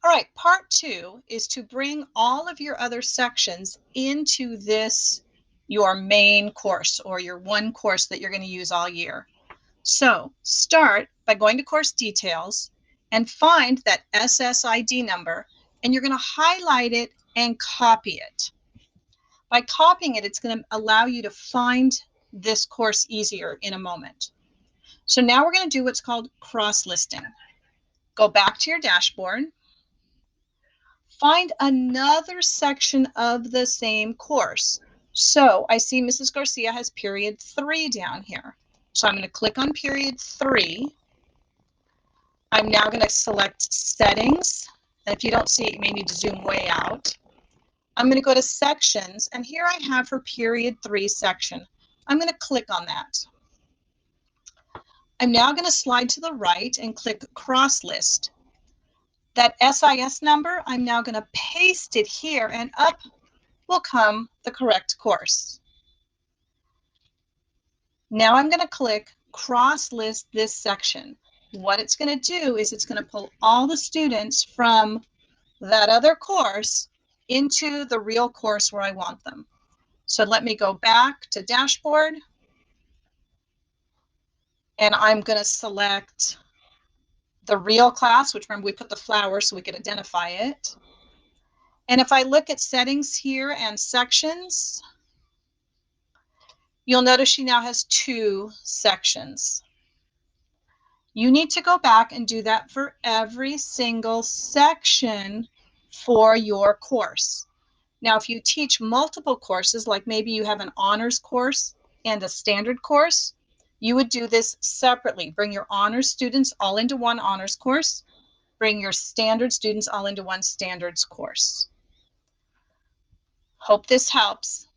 All right, part 2 is to bring all of your other sections into this, your main course or your one course that you're going to use all year. So start by going to course details and find that SSID number, and you're going to highlight it and copy it. By copying it, it's going to allow you to find this course easier in a moment. So now we're going to do what's called cross-listing. Go back to your dashboard. Find another section of the same course. So I see Mrs. Garcia has period 3 down here. So I'm going to click on period 3. I'm now going to select settings. And if you don't see it, you may need to zoom way out. I'm going to go to sections, and here I have her period 3 section. I'm going to click on that. I'm now going to slide to the right and click cross list. That SIS number, I'm now going to paste it here, and up will come the correct course. Now I'm going to click cross list this section. What it's going to do is it's going to pull all the students from that other course into the real course where I want them. So let me go back to dashboard, and I'm going to select the real class, which remember we put the flowers so we could identify it. And if I look at settings here and sections, you'll notice she now has 2 sections. You need to go back and do that for every single section for your course. Now, if you teach multiple courses, like maybe you have an honors course and a standard course, you would do this separately. Bring your honors students all into one honors course. Bring your standard students all into one standards course. Hope this helps.